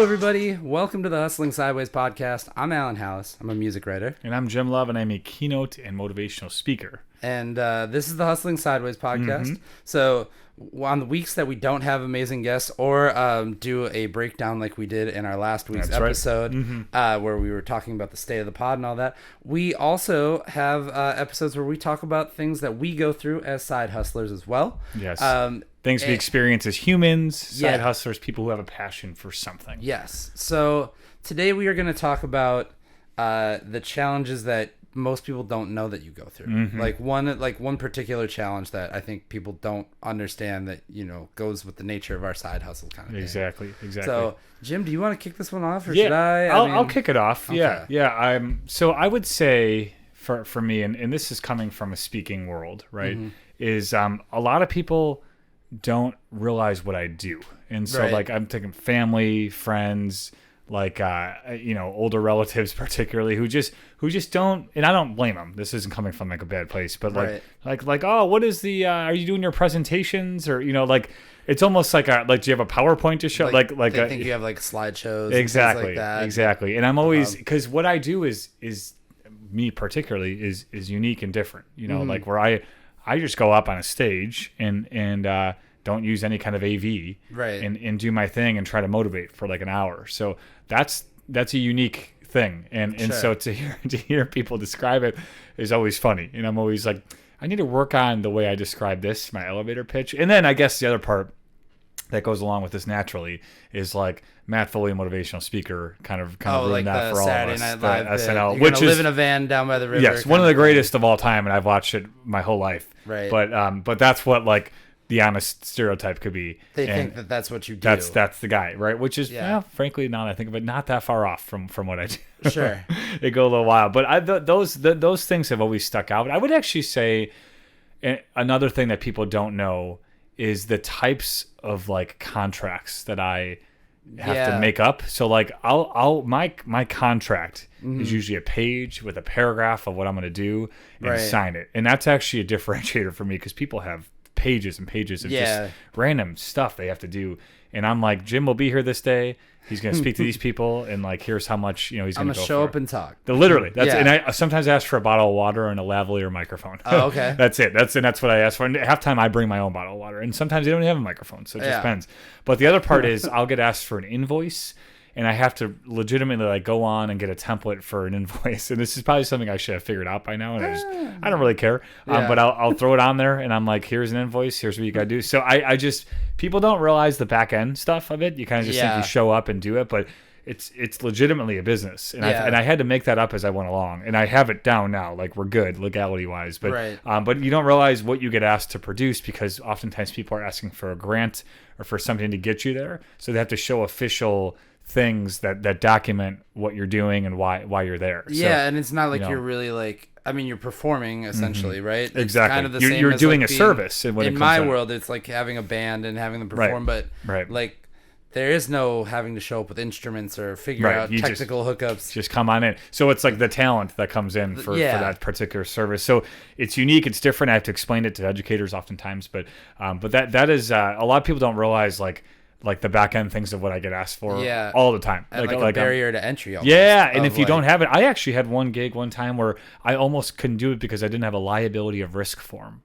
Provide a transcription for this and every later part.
everybody. Welcome to the Hustling Sideways podcast. I'm Alan Halas. I'm a music writer. And I'm Jim Love, and I'm a keynote and motivational speaker. And this is the Hustling Sideways podcast. Mm-hmm. So on the weeks that we don't have amazing guests or do a breakdown like we did in our last week's episode, where we were talking about the state of the pod and all that, we also have episodes where we talk about things that we go through as side hustlers as well. Yes. Things we experience as humans, side hustlers, people who have a passion for something. Yes. So today we are going to talk about the challenges that most people don't know that you go through. Mm-hmm. Like one particular challenge that I think people don't understand that, goes with the nature of our side hustle kind of thing. Exactly. So, Jim, do you want to kick this one off, or yeah, should I? I'll kick it off. Okay. Yeah. So I would say for me, and this is coming from a speaking world, right? Mm-hmm. Is a lot of people don't realize what I do, and so like I'm thinking family, friends, like older relatives particularly who just don't, and I don't blame them. This isn't coming from like a bad place, but like oh, what is the are you doing your presentations, or like it's almost like do you have a PowerPoint to show, like I think you have like slideshows exactly and things like that. Exactly. And I'm always, because what I do is me particularly is unique and different, like where I just go up on a stage and don't use any kind of AV, and do my thing and try to motivate for like an hour. So that's a unique thing, and so to hear people describe it is always funny, and I'm always like, I need to work on the way I describe this, my elevator pitch. And then I guess the other part that goes along with this naturally is like Matt Foley, motivational speaker, kind of ruined like that the for all Saturday of us. Night Live SNL, which live in a van down by the river. Yes, one of the greatest of all time, and I've watched it my whole life. Right. But that's what like the honest stereotype could be. They think that that's what you do. That's the guy, right? Which is, frankly, now that I think of it, not that far off from what I do. Sure. It go a little while, but those things have always stuck out. I would actually say another thing that people don't know is the types of like contracts that I have to make up. So like my contract is usually a page with a paragraph of what I'm going to do and sign it. And that's actually a differentiator for me, because people have pages and pages of just random stuff they have to do, and I'm like, Jim will be here this day, he's going to speak to these people, and like here's how much he's going to show up and talk. Literally, that's and I sometimes ask for a bottle of water and a lavalier microphone. Oh, okay. That's it. That's what I ask for. And half time I bring my own bottle of water, and sometimes they don't have a microphone, so it just depends. But the other part is I'll get asked for an invoice, and I have to legitimately like go on and get a template for an invoice. And this is probably something I should have figured out by now, and I don't really care. But I'll throw it on there, and I'm like, here's an invoice, here's what you gotta do. So I just, people don't realize the back end stuff of it. You kind of just think you show up and do it, but it's legitimately a business. And I had to make that up as I went along, and I have it down now. Like, we're good legality wise, but but you don't realize what you get asked to produce, because oftentimes people are asking for a grant or for something to get you there, so they have to show official things that document what you're doing and why you're there. And it's not like you're really like, I mean, you're performing essentially, right? It's exactly. Kind of the you're same you're as doing like a service. In my world, it's like having a band and having them perform, but like there is no having to show up with instruments or figure out technical hookups. Just come on in. So it's like the talent that comes in for that particular service. So it's unique. It's different. I have to explain it to educators oftentimes, but that is a lot of people don't realize like the back end things of what I get asked for all the time. And like a barrier to entry. Almost, and if you don't have it, I actually had one gig one time where I almost couldn't do it because I didn't have a liability of risk form.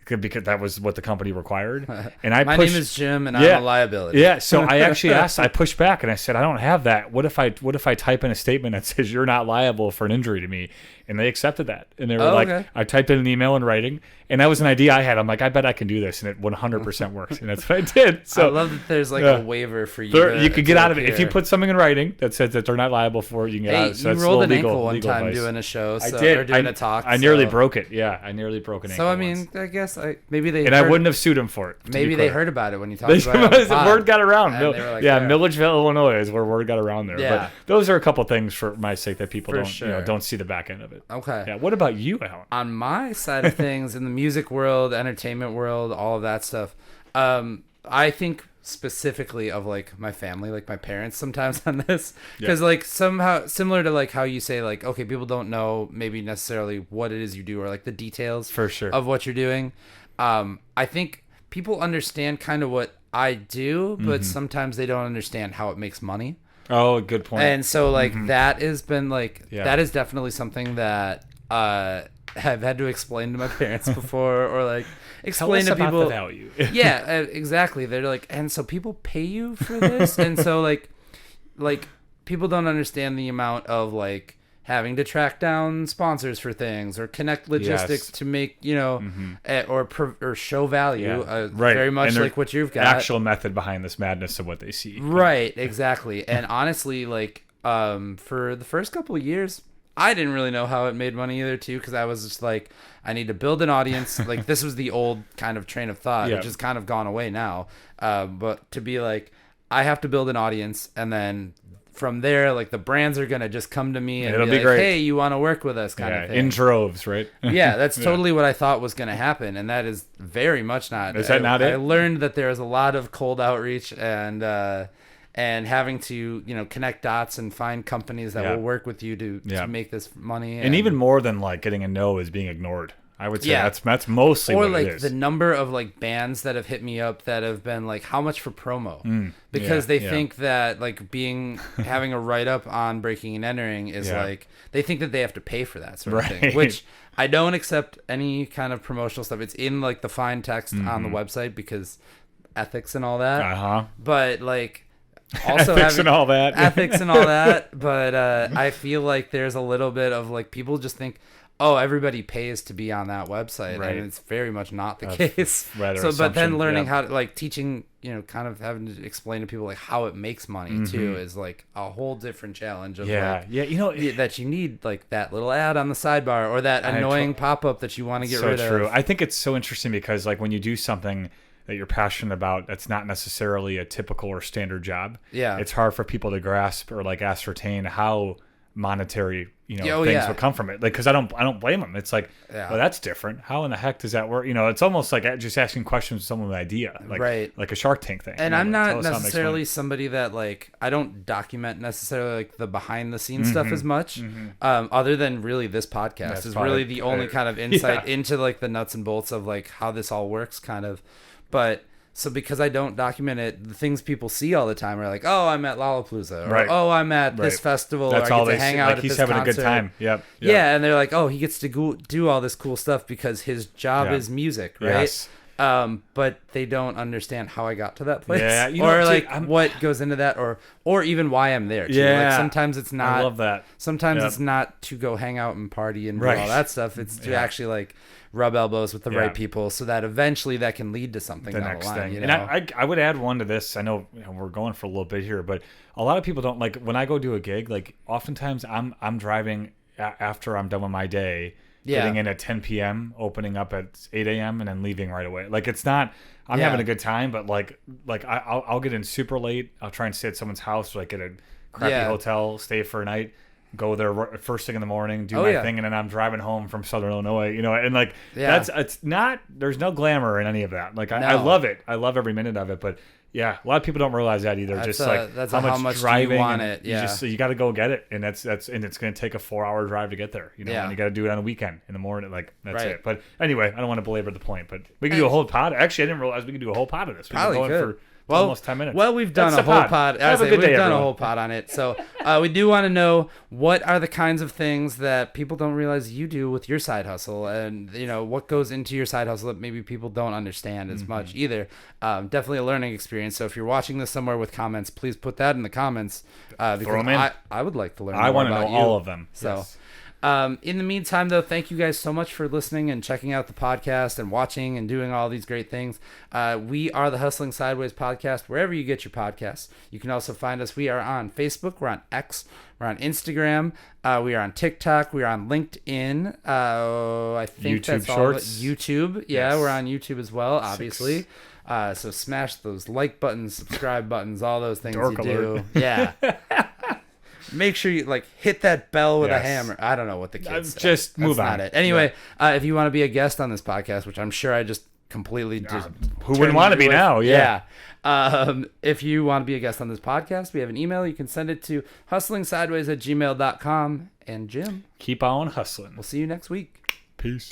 Because that was what the company required. And My name is Jim, and I'm a liability. Yeah, so I actually I pushed back, and I said, I don't have that. What if I type in a statement that says you're not liable for an injury to me? And they accepted that. And they were like, I typed in an email in writing, and that was an idea I had. I'm like, I bet I can do this, and it 100% worked. And that's what I did. So I love that there's like a waiver for you. You could get out of it. If you put something in writing that says that they're not liable for it, you can get out of it. So you rolled an ankle one time advice. Doing a show. I did. Or doing a talk. I nearly broke it. Yeah, I nearly broke an ankle. So, I mean, I guess maybe they... And I wouldn't have sued him for it. Maybe they heard about it when you talked about it. The word got around. Like, Milledgeville, Illinois is where word got around there. Yeah. But those are a couple things for my sake that people don't see the back end of it. Okay. Yeah. What about you, Alan? On my side of things, in the music world, entertainment world, all of that stuff, I think specifically of like my family, like my parents sometimes on this, because like somehow similar to like how you say like, okay, people don't know maybe necessarily what it is you do or like the details for sure of what you're doing. I think people understand kind of what I do, but sometimes they don't understand how it makes money. Oh, good point. And so like that has been like that is definitely something that I've had to explain to my parents before, or like explain to people about the value. Yeah, exactly. They're like, and so people pay you for this, and so like people don't understand the amount of like having to track down sponsors for things or connect logistics to make, you know, or show value. Right. Very much like what you've got. Actual method behind this madness of what they see. Right. Exactly. And honestly, like, for the first couple of years, I didn't really know how it made money either, too, because I was just like, I need to build an audience. Like, this was the old kind of train of thought, which has kind of gone away now. But to be like, I have to build an audience, and then from there, like, the brands are going to just come to me and it'll be like, great. hey, you want to work with us kind of thing. In droves, right? Yeah, that's totally what I thought was going to happen, and that is very much not. Is that not it? I learned that there is a lot of cold outreach and having to, you know, connect dots and find companies that will work with you to make this money. And even more than like getting a no is being ignored. I would say that's mostly what like it is. The number of like bands that have hit me up that have been like, how much for promo? Because they think that like having a write up on Breaking and Entering is like, they think that they have to pay for that sort of thing, which I don't accept any kind of promotional stuff. It's in like the fine text on the website because ethics and all that. But like, also ethics and all that. Ethics and all that. But I feel like there's a little bit of like, people just think, oh, everybody pays to be on that website, and it's very much not the case. So, but then learning how to, like, teaching, you know, kind of having to explain to people like how it makes money too is like a whole different challenge of you know, that you need like that little ad on the sidebar or that annoying pop-up that you want to get rid of. So true. I think it's so interesting because like when you do something that you're passionate about that's not necessarily a typical or standard job, it's hard for people to grasp or like ascertain how monetary, you know, things will come from it. Like, because I don't blame them. It's like, well, that's different. How in the heck does that work? You know, it's almost like just asking questions to someone with an idea, like a Shark Tank thing. And I'm not necessarily somebody that like, I don't document necessarily like the behind the scenes stuff as much, other than really this podcast is really the only kind of insight into like the nuts and bolts of like how this all works, kind of. But so because I don't document it, the things people see all the time are like, oh, I'm at Lollapalooza, or oh, I'm at this festival, that's or I all get to hang out like at he's this having concert. a good time. Yep. Yeah, and they're like, oh, he gets to do all this cool stuff because his job is music, right? Yes. But they don't understand how I got to that place, or like what goes into that, or even why I'm there. Too. Like sometimes it's not. I love that. Sometimes it's not to go hang out and party and do all that stuff. It's to actually like rub elbows with the right people, so that eventually that can lead to something down the line. You know? And I would add one to this. I know, we're going for a little bit here, but a lot of people don't like when I go do a gig. Like oftentimes I'm driving after I'm done with my day. Getting in at 10 p.m., opening up at 8 a.m., and then leaving right away. Like, it's not... I'm having a good time, but, like I'll get in super late. I'll try and stay at someone's house, like, at a crappy hotel, stay for a night, go there first thing in the morning, do my thing, and then I'm driving home from Southern Illinois, you know? And, like, it's not... There's no glamour in any of that. Like, I love it. I love every minute of it, but... Yeah, a lot of people don't realize that either. That's how much driving. You want it. Yeah, you got to go get it, and it's going to take a 4-hour drive to get there. You know, and you got to do it on a weekend in the morning. Like that's it. But anyway, I don't want to belabor the point. But we can do a whole pod. Actually, I didn't realize we could do a whole pod of this. We probably could. Almost 10 minutes. Well, we've done a whole pod. We've done a whole pod on it. So we do want to know what are the kinds of things that people don't realize you do with your side hustle, and you know what goes into your side hustle that maybe people don't understand as much either. Definitely a learning experience. So if you're watching this somewhere with comments, please put that in the comments because I would like to learn. I want to know all of them. So. Yes. In the meantime, though, thank you guys so much for listening and checking out the podcast and watching and doing all these great things. We are the Hustling Sideways podcast, wherever you get your podcasts. You can also find us. We are on Facebook. We're on X. We're on Instagram. We are on TikTok. We are on LinkedIn. I think YouTube that's Shorts. all. YouTube. Yeah, we're on YouTube as well, obviously. So smash those like buttons, subscribe buttons, all those things Dork you alert. do. Yeah. Make sure you like hit that bell with a hammer. I don't know what the kids say. Just move on. That's not it. Anyway, if you want to be a guest on this podcast, which I'm sure I just completely just who wouldn't want to be now? Yeah. If you want to be a guest on this podcast, we have an email. You can send it to hustlingsideways@gmail.com. And Jim, keep on hustling. We'll see you next week. Peace.